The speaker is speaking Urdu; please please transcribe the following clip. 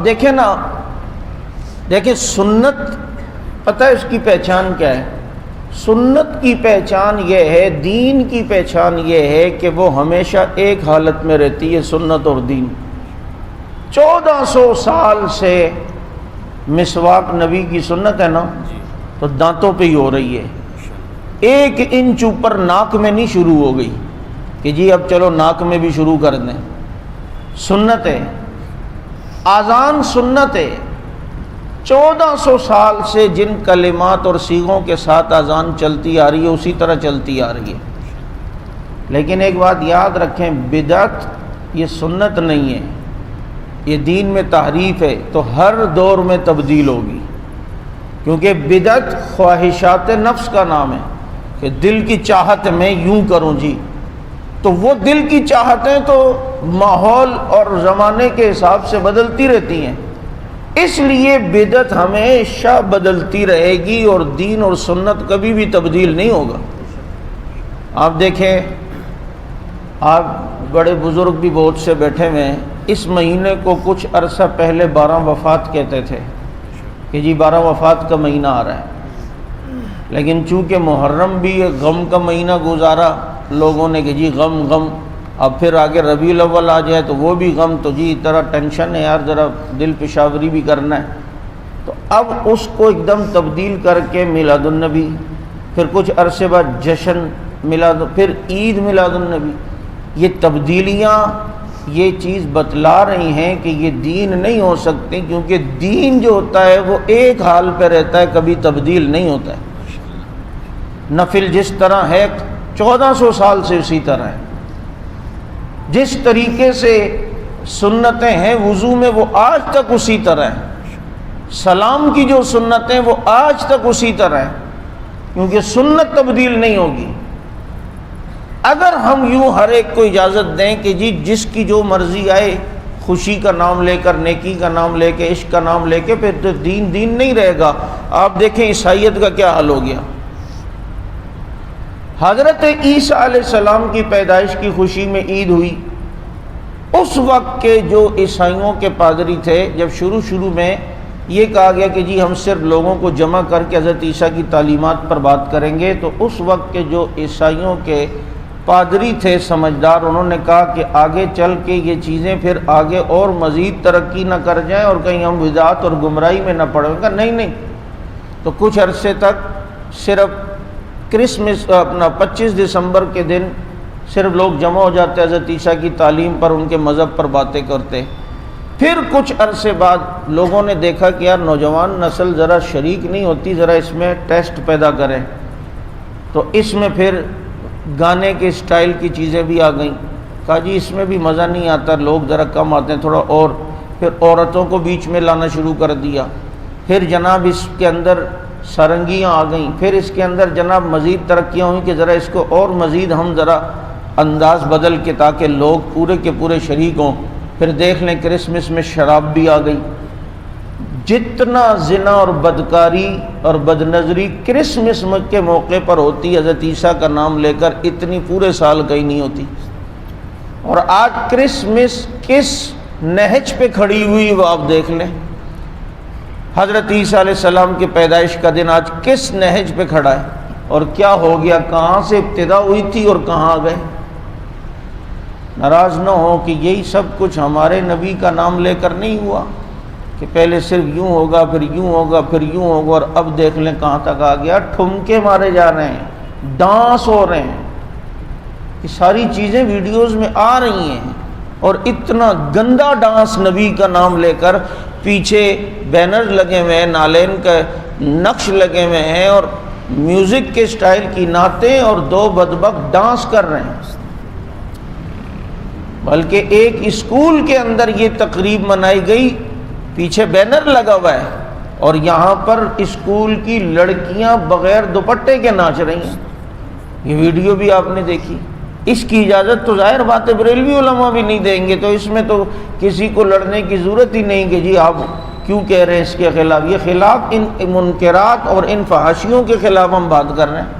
دیکھیں نا، دیکھیں سنت، پتہ ہے اس کی پہچان کیا ہے؟ سنت کی پہچان یہ ہے، دین کی پہچان یہ ہے کہ وہ ہمیشہ ایک حالت میں رہتی ہے، سنت اور دین۔ 1400 سال سے مسواک نبی کی سنت ہے نا، تو دانتوں پہ ہی ہو رہی ہے، 1 انچ اوپر ناک میں نہیں شروع ہو گئی کہ جی اب چلو ناک میں بھی شروع کر دیں۔ سنت ہے، اذان سنت ہے، 1400 سال سے جن کلمات اور صیغوں کے ساتھ اذان چلتی آ رہی ہے اسی طرح چلتی آ رہی ہے۔ لیکن ایک بات یاد رکھیں، بدعت یہ سنت نہیں ہے، یہ دین میں تحریف ہے، تو ہر دور میں تبدیل ہوگی، کیونکہ بدعت خواہشات نفس کا نام ہے کہ دل کی چاہت میں یوں کروں جی، تو وہ دل کی چاہتیں تو ماحول اور زمانے کے حساب سے بدلتی رہتی ہیں، اس لیے بدعت ہمیشہ بدلتی رہے گی اور دین اور سنت کبھی بھی تبدیل نہیں ہوگا۔ آپ دیکھیں، آپ بڑے بزرگ بھی بہت سے بیٹھے ہوئے ہیں، اس مہینے کو کچھ عرصہ پہلے 12 وفات کہتے تھے کہ جی 12 وفات کا مہینہ آ رہا ہے، لیکن چونکہ محرم بھی ایک غم کا مہینہ گزارا لوگوں نے کہ جی غم غم، اب پھر آگے ربیع الاول آ جائے تو وہ بھی غم، تو جی طرح ٹینشن ہے یار، ذرا دل پشاوری بھی کرنا ہے، تو اب اس کو ایک دم تبدیل کر کے میلاد النبی، پھر کچھ عرصے بعد جشن میلاد، پھر عید میلاد النبی۔ یہ تبدیلیاں یہ چیز بتلا رہی ہیں کہ یہ دین نہیں ہو سکتی، کیونکہ دین جو ہوتا ہے وہ ایک حال پہ رہتا ہے، کبھی تبدیل نہیں ہوتا ہے۔ نفل جس طرح ہے 1400 سال سے اسی طرح ہے، جس طریقے سے سنتیں ہیں وضو میں وہ آج تک اسی طرح ہیں، سلام کی جو سنتیں وہ آج تک اسی طرح ہیں، کیونکہ سنت تبدیل نہیں ہوگی۔ اگر ہم یوں ہر ایک کو اجازت دیں کہ جی جس کی جو مرضی آئے، خوشی کا نام لے کر، نیکی کا نام لے کے، عشق کا نام لے کے، پھر تو دین دین نہیں رہے گا۔ آپ دیکھیں عیسائیت کا کیا حال ہو گیا۔ حضرت عیسیٰ علیہ السلام کی پیدائش کی خوشی میں عید ہوئی، اس وقت کے جو عیسائیوں کے پادری تھے، جب شروع میں یہ کہا گیا کہ جی ہم صرف لوگوں کو جمع کر کے حضرت عیسیٰ کی تعلیمات پر بات کریں گے، تو اس وقت کے جو عیسائیوں کے پادری تھے سمجھدار، انہوں نے کہا کہ آگے چل کے یہ چیزیں پھر آگے اور مزید ترقی نہ کر جائیں اور کہیں ہم بدعت اور گمراہی میں نہ پڑیں۔ کہا نہیں، تو کچھ عرصے تک صرف کرسمس، اپنا 25 دسمبر کے دن صرف لوگ جمع ہو جاتے، حضرت عیسیٰ کی تعلیم پر، ان کے مذہب پر باتیں کرتے۔ پھر کچھ عرصے بعد لوگوں نے دیکھا کہ یار نوجوان نسل ذرا شریک نہیں ہوتی، ذرا اس میں ٹیسٹ پیدا کریں، تو اس میں پھر گانے کے سٹائل کی چیزیں بھی آ گئیں۔ کہا جی اس میں بھی مزہ نہیں آتا، لوگ ذرا کم آتے ہیں تھوڑا، اور پھر عورتوں کو بیچ میں لانا شروع کر دیا۔ پھر جناب اس کے اندر سرنگیاں آ گئیں، پھر اس کے اندر جناب مزید ترقیاں ہوئیں کہ ذرا اس کو اور مزید ہم ذرا انداز بدل کے، تاکہ لوگ پورے کے پورے شریک ہوں۔ پھر دیکھ لیں کرسمس میں شراب بھی آ گئی۔ جتنا زنا اور بدکاری اور بدنظری کرسمس کے موقع پر ہوتی حضرت عیسیٰ کا نام لے کر، اتنی پورے سال کہیں نہیں ہوتی۔ اور آج کرسمس کس نہج پہ کھڑی ہوئی وہ آپ دیکھ لیں، حضرت عیسیٰ علیہ السلام کی پیدائش کا دن آج کس نہج پہ کھڑا ہے، اور کیا ہو گیا، کہاں سے ابتدا ہوئی تھی اور کہاں آ گئے۔ ناراض نہ ہو کہ یہی سب کچھ ہمارے نبی کا نام لے کر نہیں ہوا، کہ پہلے صرف یوں ہوگا، پھر یوں ہوگا، پھر یوں ہوگا، اور اب دیکھ لیں کہاں تک آ گیا۔ ٹھمکے مارے جا رہے ہیں، ڈانس ہو رہے ہیں، یہ ساری چیزیں ویڈیوز میں آ رہی ہیں، اور اتنا گندا ڈانس نبی کا نام لے کر، پیچھے بینر لگے ہوئے ہیں، نالین کا نقش لگے ہوئے ہیں، اور میوزک کے سٹائل کی نعتیں، اور 2 بدبخت ڈانس کر رہے ہیں۔ بلکہ ایک اسکول کے اندر یہ تقریب منائی گئی، پیچھے بینر لگا ہوا ہے، اور یہاں پر اسکول کی لڑکیاں بغیر دوپٹے کے ناچ رہی ہیں۔ یہ ویڈیو بھی آپ نے دیکھی۔ اس کی اجازت تو ظاہر بات ہے بریلوی علماء بھی نہیں دیں گے، تو اس میں تو کسی کو لڑنے کی ضرورت ہی نہیں کہ جی آپ کیوں کہہ رہے ہیں اس کے خلاف۔ یہ خلاف ان منکرات اور ان فحاشیوں کے خلاف ہم بات کر رہے ہیں۔